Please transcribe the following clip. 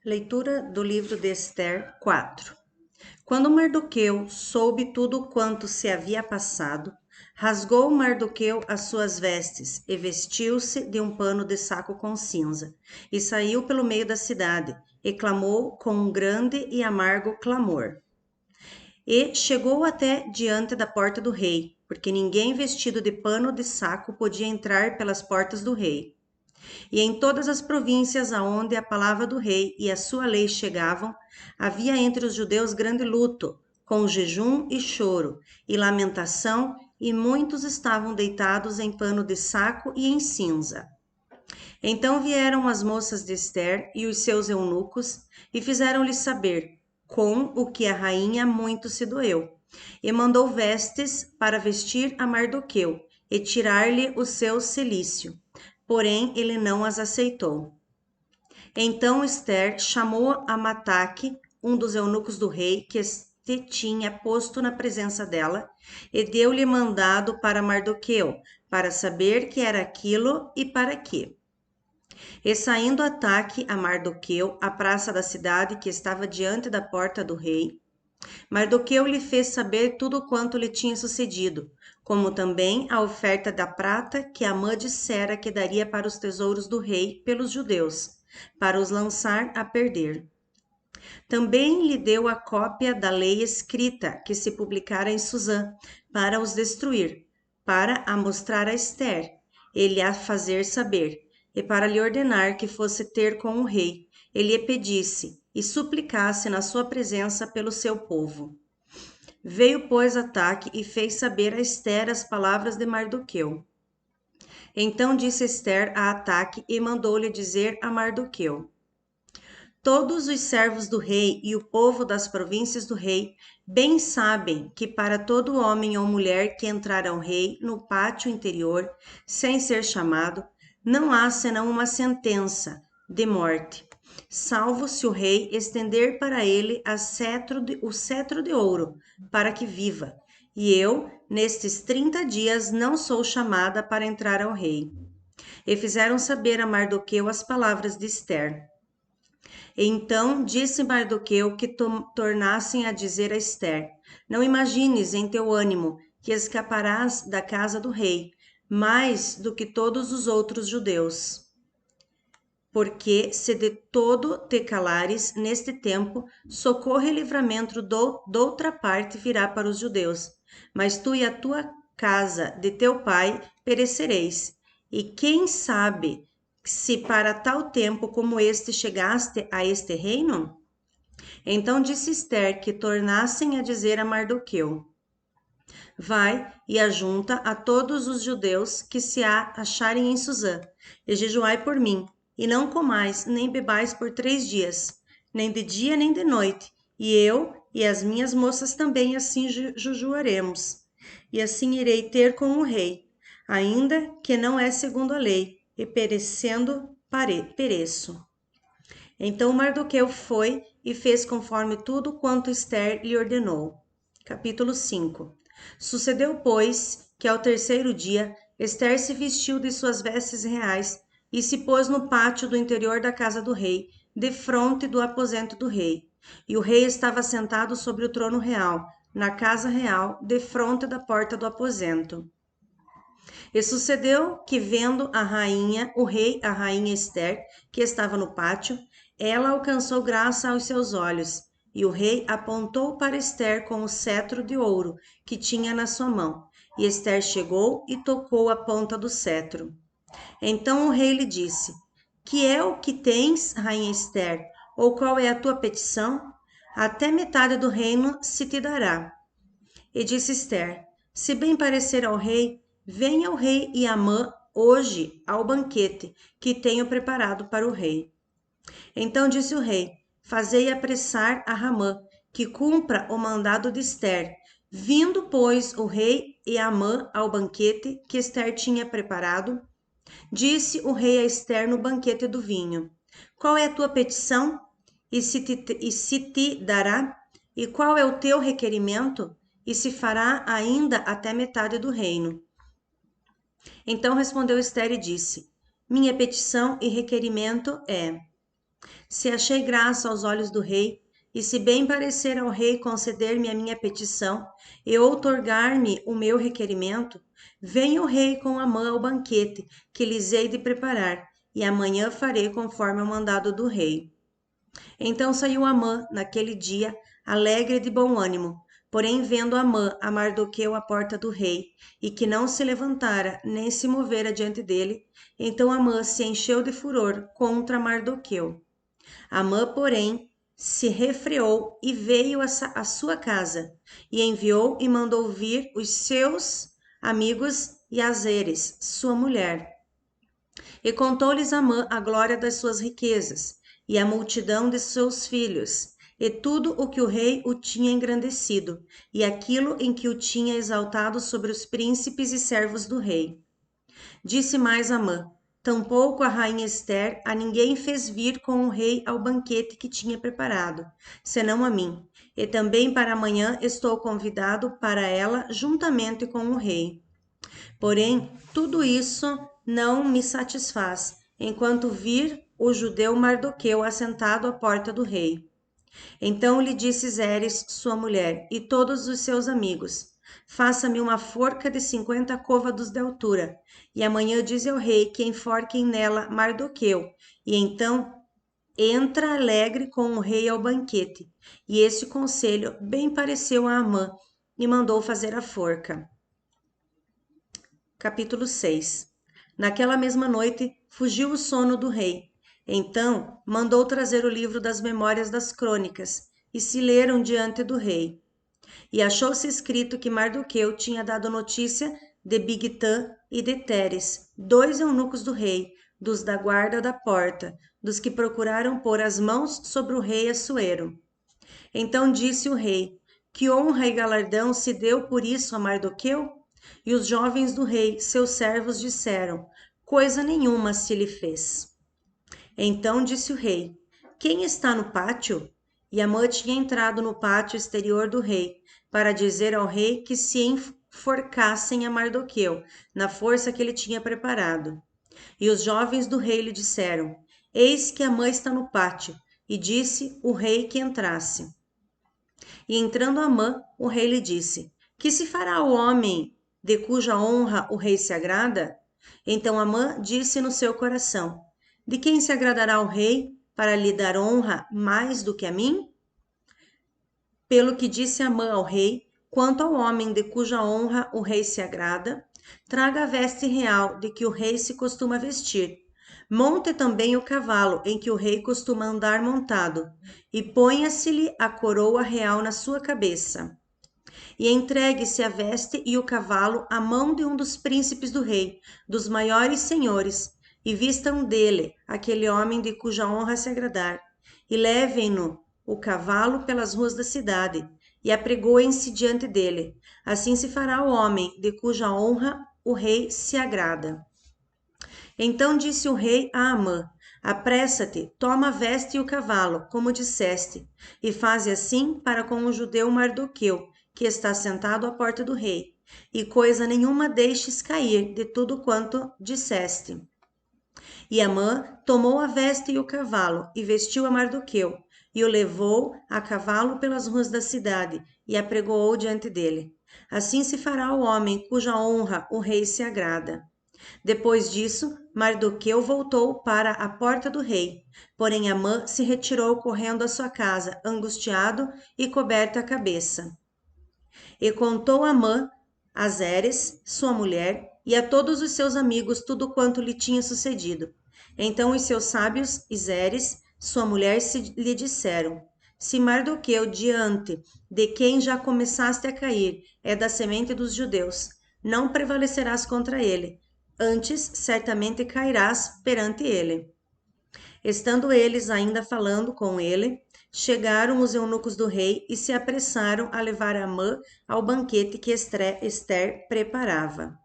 Leitura do livro de Ester 4. Quando Mardoqueu soube tudo quanto se havia passado, rasgou Mardoqueu as suas vestes e vestiu-se de um pano de saco com cinza, e saiu pelo meio da cidade, e clamou com um grande e amargo clamor. E chegou até diante da porta do rei, porque ninguém vestido de pano de saco podia entrar pelas portas do rei. E em todas as províncias aonde a palavra do rei e a sua lei chegavam, havia entre os judeus grande luto, com jejum e choro, e lamentação, e muitos estavam deitados em pano de saco e em cinza. Então vieram as moças de Ester e os seus eunucos, e fizeram-lhe saber com o que a rainha muito se doeu, e mandou vestes para vestir a Mardoqueu, e tirar-lhe o seu cilício. Porém, ele não as aceitou. Então Ester chamou a Mataque, um dos eunucos do rei, que este tinha posto na presença dela, e deu-lhe mandado para Mardoqueu, para saber que era aquilo e para quê. E saindo Ataque a Mardoqueu, à praça da cidade que estava diante da porta do rei, Mardoqueu lhe fez saber tudo quanto lhe tinha sucedido, como também a oferta da prata que Amã dissera que daria para os tesouros do rei pelos judeus, para os lançar a perder. Também lhe deu a cópia da lei escrita que se publicara em Susã, para os destruir, para a mostrar a Ester, ele a fazer saber, e para lhe ordenar que fosse ter com o rei, ele lhe pedisse e suplicasse na sua presença pelo seu povo. Veio, pois, Ataque e fez saber a Ester as palavras de Mardoqueu. Então disse Ester a Ataque e mandou-lhe dizer a Mardoqueu: Todos os servos do rei e o povo das províncias do rei bem sabem que para todo homem ou mulher que entrar ao rei no pátio interior, sem ser chamado, não há senão uma sentença de morte, salvo se o rei estender para ele o cetro de ouro, para que viva. E eu, nestes 30 dias, não sou chamada para entrar ao rei. E fizeram saber a Mardoqueu as palavras de Ester. Então disse Mardoqueu que tornassem a dizer a Ester: Não imagines em teu ânimo que escaparás da casa do rei, mais do que todos os outros judeus. Porque se de todo te calares neste tempo, socorro e livramento doutra parte virá para os judeus. Mas tu e a tua casa de teu pai perecereis. E quem sabe se para tal tempo como este chegaste a este reino? Então disse Ester que tornassem a dizer a Mardoqueu: Vai e ajunta a todos os judeus que se acharem em Susã, e jejuai por mim, e não comais nem bebais por 3 dias, nem de dia nem de noite, e eu e as minhas moças também assim jejuaremos. E assim irei ter com o rei, ainda que não é segundo a lei, e perecendo pereço. Então Mardoqueu foi e fez conforme tudo quanto Ester lhe ordenou. Capítulo 5. Sucedeu, pois, que ao terceiro dia Ester se vestiu de suas vestes reais e se pôs no pátio do interior da casa do rei, defronte do aposento do rei. E o rei estava sentado sobre o trono real, na casa real, defronte da porta do aposento. E sucedeu que, vendo a rainha, o rei, a rainha Ester, que estava no pátio, ela alcançou graça aos seus olhos, e o rei apontou para Ester com o cetro de ouro que tinha na sua mão. E Ester chegou e tocou a ponta do cetro. Então o rei lhe disse: Que é o que tens, rainha Ester? Ou qual é a tua petição? Até metade do reino se te dará. E disse Ester: Se bem parecer ao rei, venha o rei e Amã hoje ao banquete que tenho preparado para o rei. Então disse o rei: Fazei apressar a Ramã, que cumpra o mandado de Ester. Vindo, pois, o rei e Amã ao banquete que Ester tinha preparado, disse o rei a Ester no banquete do vinho: Qual é a tua petição? E se te dará? E qual é o teu requerimento? E se fará ainda até metade do reino. Então respondeu Ester e disse: Minha petição e requerimento é: Se achei graça aos olhos do rei, e se bem parecer ao rei conceder-me a minha petição e outorgar-me o meu requerimento, venha o rei com Amã ao banquete que lhes hei de preparar, e amanhã farei conforme o mandado do rei. Então saiu Amã naquele dia, alegre e de bom ânimo. Porém, vendo Amã a Mardoqueu à porta do rei, e que não se levantara nem se movera diante dele, então Amã se encheu de furor contra Mardoqueu. Amã, porém, se refreou e veio à sua casa, e enviou e mandou vir os seus amigos e Azeres, sua mulher. E contou-lhes Amã a glória das suas riquezas, e a multidão de seus filhos, e tudo o que o rei o tinha engrandecido, e aquilo em que o tinha exaltado sobre os príncipes e servos do rei. Disse mais Amã: tampouco a rainha Ester a ninguém fez vir com o rei ao banquete que tinha preparado, senão a mim. E também para amanhã estou convidado para ela juntamente com o rei. Porém, tudo isso não me satisfaz, enquanto vir o judeu Mardoqueu assentado à porta do rei. Então lhe disse Zeres, sua mulher, e todos os seus amigos: faça-me uma forca de 50 côvados de altura, e amanhã dize ao rei que enforquem nela Mardoqueu, e então entra alegre com o rei ao banquete. E esse conselho bem pareceu a Amã, e mandou fazer a forca. Capítulo 6. Naquela mesma noite, fugiu o sono do rei. Então, mandou trazer o livro das memórias das crônicas, e se leram diante do rei. E achou-se escrito que Mardoqueu tinha dado notícia de Bigtã e de Teres, dois eunucos do rei, dos da guarda da porta, dos que procuraram pôr as mãos sobre o rei Assuero. Então disse o rei: que honra e galardão se deu por isso a Mardoqueu? E os jovens do rei, seus servos, disseram: coisa nenhuma se lhe fez. Então disse o rei: quem está no pátio? E Amã tinha entrado no pátio exterior do rei, para dizer ao rei que se enforcassem a Mardoqueu, na força que ele tinha preparado. E os jovens do rei lhe disseram: eis que Amã está no pátio. E disse o rei que entrasse. E entrando Amã, o rei lhe disse: que se fará o homem de cuja honra o rei se agrada? Então Amã disse no seu coração: de quem se agradará o rei para lhe dar honra mais do que a mim? Pelo que disse Amã ao rei: quanto ao homem de cuja honra o rei se agrada, traga a veste real de que o rei se costuma vestir. Monte também o cavalo em que o rei costuma andar montado, e ponha-se-lhe a coroa real na sua cabeça. E entregue-se a veste e o cavalo à mão de um dos príncipes do rei, dos maiores senhores, e vistam dele aquele homem de cuja honra se agradar, e levem-no o cavalo pelas ruas da cidade, e apregoem-se diante dele. Assim se fará o homem de cuja honra o rei se agrada. Então disse o rei a Amã: apressa-te, toma a veste e o cavalo, como disseste, e faze assim para com o judeu Mardoqueu, que está sentado à porta do rei, e coisa nenhuma deixes cair de tudo quanto disseste. E Amã tomou a veste e o cavalo, e vestiu a Mardoqueu, e o levou a cavalo pelas ruas da cidade, e apregoou diante dele. Assim se fará o homem cuja honra o rei se agrada. Depois disso, Mardoqueu voltou para a porta do rei, porém Amã se retirou correndo à sua casa, angustiado e coberto a cabeça. E contou Amã a Zeres, sua mulher, e a todos os seus amigos tudo quanto lhe tinha sucedido. Então os seus sábios e Zeres, sua mulher, lhe disseram: se Mardoqueu, diante de quem já começaste a cair, é da semente dos judeus, não prevalecerás contra ele. Antes, certamente cairás perante ele. Estando eles ainda falando com ele, chegaram os eunucos do rei e se apressaram a levar Amã ao banquete que Ester preparava.